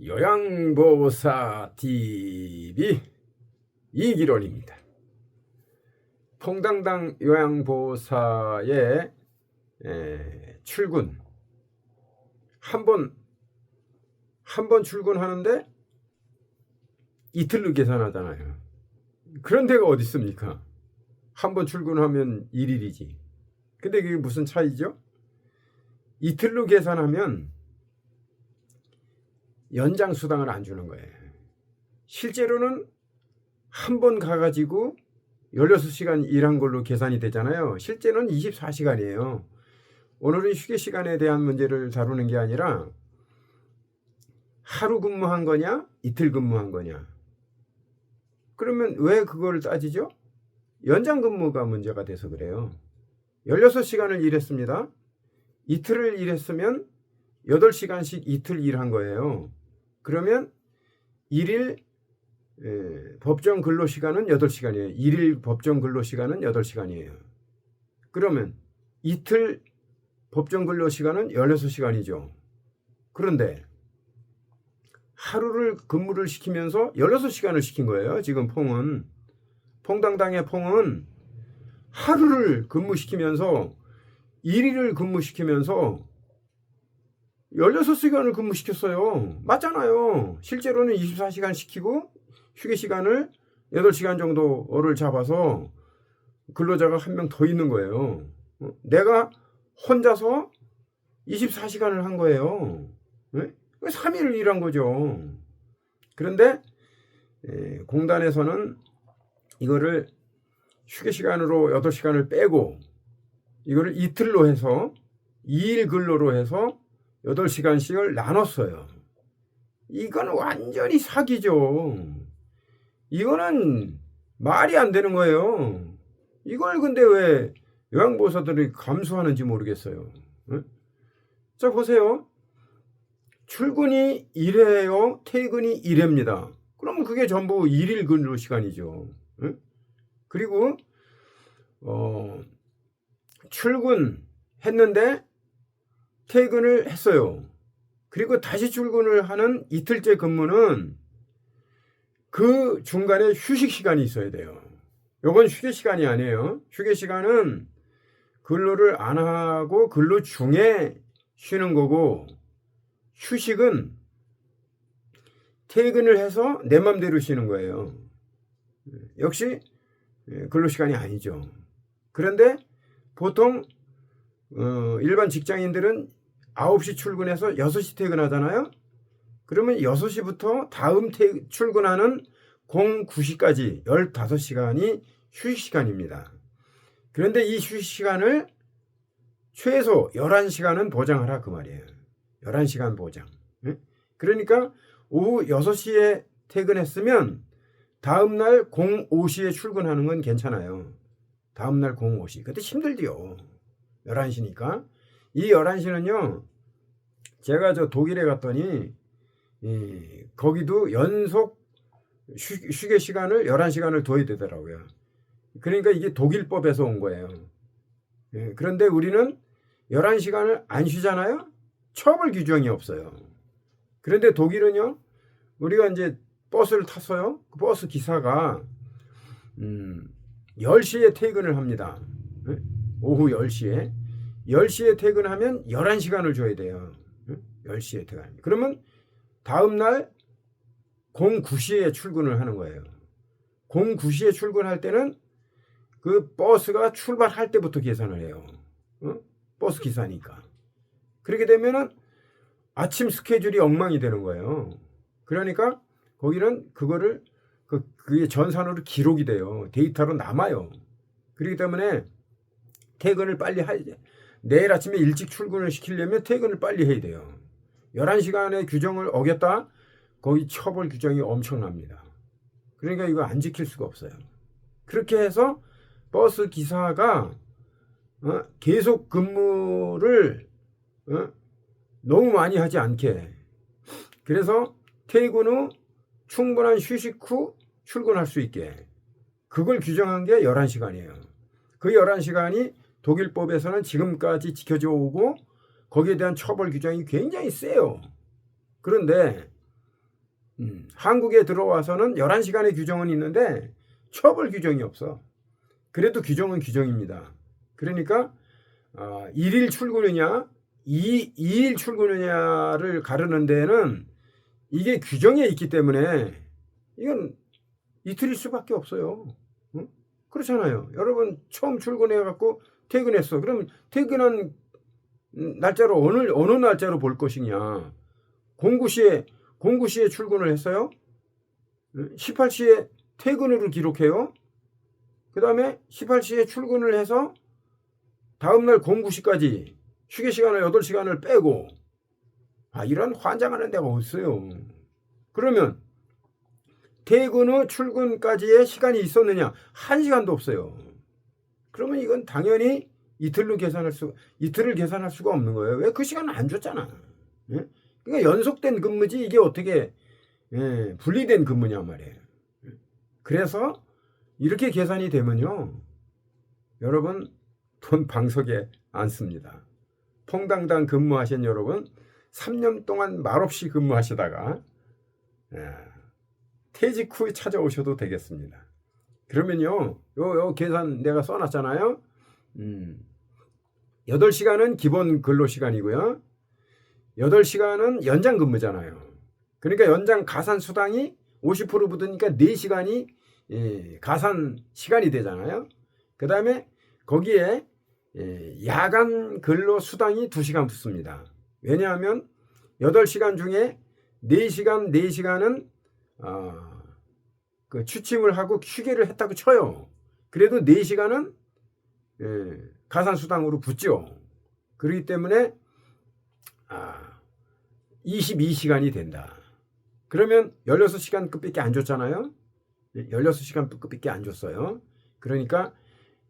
요양보호사 TV 이기론입니다. 통당당 요양보호사의 출근 한 번 출근하는데 이틀로 계산하잖아요. 그런 데가 어디 있습니까? 한 번 출근하면 1일이지. 근데 그게 무슨 차이죠? 이틀로 계산하면 연장 수당을 안 주는 거예요. 실제로는 한 번 가가지고 16시간 일한 걸로 계산이 되잖아요. 실제는 24시간이에요. 오늘은 휴게 시간에 대한 문제를 다루는 게 아니라 하루 근무한 거냐, 이틀 근무한 거냐. 그러면 왜 그걸 따지죠? 연장 근무가 문제가 돼서 그래요. 16시간을 일했습니다. 이틀을 일했으면 8시간씩 이틀 일한 거예요. 그러면 1일 법정 근로시간은 8시간이에요. 1일 법정 근로시간은 8시간이에요. 그러면 이틀 법정 근로시간은 16시간이죠. 그런데 하루를 근무를 시키면서 16시간을 시킨 거예요. 지금 퐁당당의 퐁은 하루를 근무시키면서 1일을 근무시키면서 16시간을 근무시켰어요. 맞잖아요. 실제로는 24시간 시키고 휴게 시간을 8시간 정도를 잡아서 근로자가 한 명 더 있는 거예요. 내가 혼자서 24시간을 한 거예요. 3일을 일한 거죠. 그런데 공단에서는 이거를 휴게 시간으로 8시간을 빼고 이거를 이틀로 해서 2일 근로로 해서 8시간씩을 나눴어요. 이건 완전히 사기죠. 이거는 말이 안 되는 거예요. 이걸 근데 왜 요양보호사들이 감수하는지 모르겠어요. 자, 보세요. 출근이 1회요, 퇴근이 1회입니다. 그러면 그게 전부 1일 근로 시간이죠. 그리고 출근했는데 퇴근을 했어요. 그리고 다시 출근을 하는 이틀째 근무는 그 중간에 휴식 시간이 있어야 돼요. 이건 휴게 시간이 아니에요. 휴게 시간은 근로를 안 하고 근로 중에 쉬는 거고, 휴식은 퇴근을 해서 내 맘대로 쉬는 거예요. 역시 근로 시간이 아니죠. 그런데 보통 일반 직장인들은 9시 출근해서 6시 퇴근하잖아요. 그러면 6시부터 다음 출근하는 09시까지 15시간이 휴식 시간입니다. 그런데 이 휴식 시간을 최소 11시간은 보장하라 그 말이에요. 11시간 보장. 그러니까 오후 6시에 퇴근했으면 다음날 05시에 출근하는 건 괜찮아요. 다음날 05시. 그때 힘들디요. 11시니까. 이 11시는요. 제가 독일에 갔더니 거기도 연속 휴게 시간을 11시간을 둬야 되더라고요. 그러니까 이게 독일법에서 온 거예요. 그런데 우리는 11시간을 안 쉬잖아요. 처벌 규정이 없어요. 그런데 독일은요. 우리가 이제 버스를 탔어요. 그 버스 기사가 10시에 퇴근을 합니다. 오후 10시에. 10시에 퇴근하면 11시간을 줘야 돼요. 10시에 퇴근. 그러면 다음날 09시에 출근을 하는 거예요. 09시에 출근할 때는 그 버스가 출발할 때부터 계산을 해요. 버스 기사니까. 그렇게 되면은 아침 스케줄이 엉망이 되는 거예요. 그러니까 거기는 그거를 그게 전산으로 기록이 돼요. 데이터로 남아요. 그렇기 때문에 퇴근을 빨리 내일 아침에 일찍 출근을 시키려면 퇴근을 빨리 해야 돼요. 11시간의 규정을 어겼다? 거기 처벌 규정이 엄청납니다. 그러니까 이거 안 지킬 수가 없어요. 그렇게 해서 버스 기사가 계속 근무를 너무 많이 하지 않게, 그래서 퇴근 후 충분한 휴식 후 출근할 수 있게, 그걸 규정한 게 11시간이에요. 그 11시간이 독일법에서는 지금까지 지켜져 오고 거기에 대한 처벌 규정이 굉장히 세요. 그런데 한국에 들어와서는 11시간의 규정은 있는데 처벌 규정이 없어. 그래도 규정은 규정입니다. 그러니까 1일 출근이냐 2일 출근이냐를 가르는 데는 이게 규정에 있기 때문에 이건 이틀일 수밖에 없어요. 응? 그렇잖아요. 여러분 처음 출근해갖고 퇴근했어. 그럼 퇴근한 날짜로 어느 날짜로 볼 것이냐. 09시에 출근을 했어요. 18시에 퇴근으로 기록해요. 그 다음에 18시에 출근을 해서 다음날 09시까지 휴게 시간을 8시간을 빼고 이런 환장하는 데가 없어요. 그러면 퇴근 후 출근까지의 시간이 있었느냐? 1시간도 없어요. 그러면 이건 당연히 이틀을 계산할 수가 없는 거예요. 왜? 그 시간은 안 줬잖아. 예? 그러니까 연속된 근무지 이게 어떻게 분리된 근무냐 말이에요. 그래서 이렇게 계산이 되면요. 여러분 돈 방석에 안 씁니다. 퐁당당 근무하신 여러분 3년 동안 말없이 근무하시다가 퇴직 후에 찾아오셔도 되겠습니다. 그러면요. 요 계산 내가 써놨잖아요. 8시간은 기본 근로시간이고요. 8시간은 연장 근무잖아요. 그러니까 연장 가산 수당이 50% 붙으니까 4시간이 가산 시간이 되잖아요. 그 다음에 거기에 야간 근로 수당이 2시간 붙습니다. 왜냐하면 8시간 중에 4시간은 그 취침을 하고 휴게를 했다고 쳐요. 그래도 4시간은 가산 수당으로 붙죠. 그렇기 때문에 22시간이 된다. 그러면 16시간급밖에 안 줬잖아요. 16시간급밖에 안 줬어요. 그러니까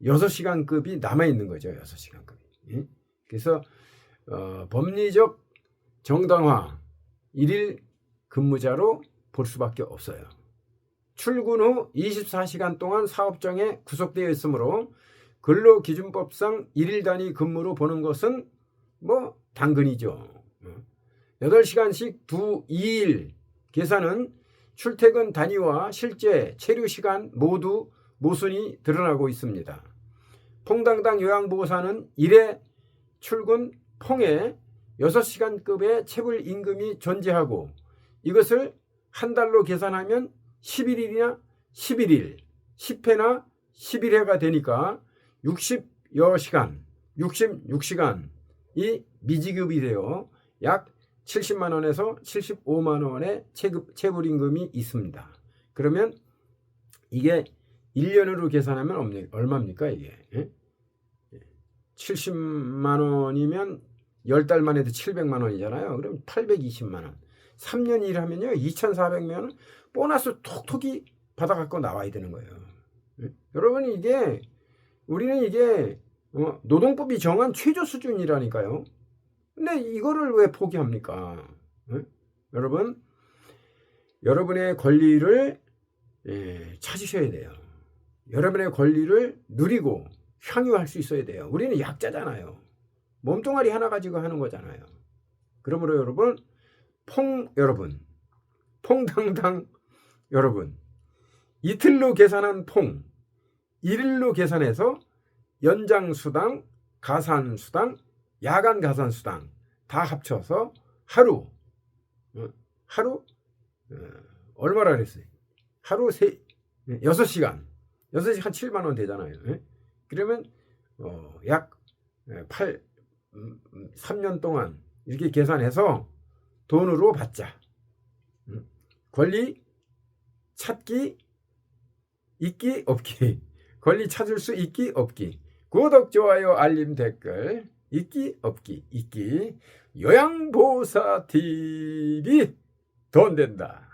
6시간급이 남아있는 거죠. 6시간급이. 그래서 법리적 정당화 1일 근무자로 볼 수밖에 없어요. 출근 후 24시간 동안 사업장에 구속되어 있으므로 근로기준법상 1일 단위 근무로 보는 것은 뭐 당근이죠. 8시간씩 2일 계산은 출퇴근 단위와 실제 체류 시간 모두 모순이 드러나고 있습니다. 퐁당당 요양보호사는 1회 출근 퐁에 6시간급의 체불 임금이 존재하고 이것을 한 달로 계산하면 11일이나 11일, 10회나 11회가 되니까 66시간이 미지급이 되어 약 70만 원에서 75만 원의 체불임금이 있습니다. 그러면 이게 1년으로 계산하면 얼마입니까 이게? 70만 원이면 10달 만에도 700만 원이잖아요. 그럼 820만 원. 3년 일하면요 2,400만 원 보너스 톡톡이 받아갖고 나와야 되는 거예요. 여러분 우리는 이게 노동법이 정한 최저 수준이라니까요. 근데 이거를 왜 포기합니까? 여러분 여러분의 권리를 찾으셔야 돼요. 여러분의 권리를 누리고 향유할 수 있어야 돼요. 우리는 약자잖아요. 몸뚱아리 하나 가지고 하는 거잖아요. 그러므로 여러분 퐁당당 여러분 이틀로 계산한 퐁 1일로 계산해서 연장수당, 가산수당, 야간 가산수당 다 합쳐서 하루 얼마라 그랬어요? 하루 6시간 7만 원 되잖아요. 그러면 약 3년 동안 이렇게 계산해서 돈으로 받자. 권리 찾기 있기 없기. 권리 찾을 수 있기 없기. 구독 좋아요 알림 댓글 있기 없기 있기. 요양보호사 TV 돈 된다.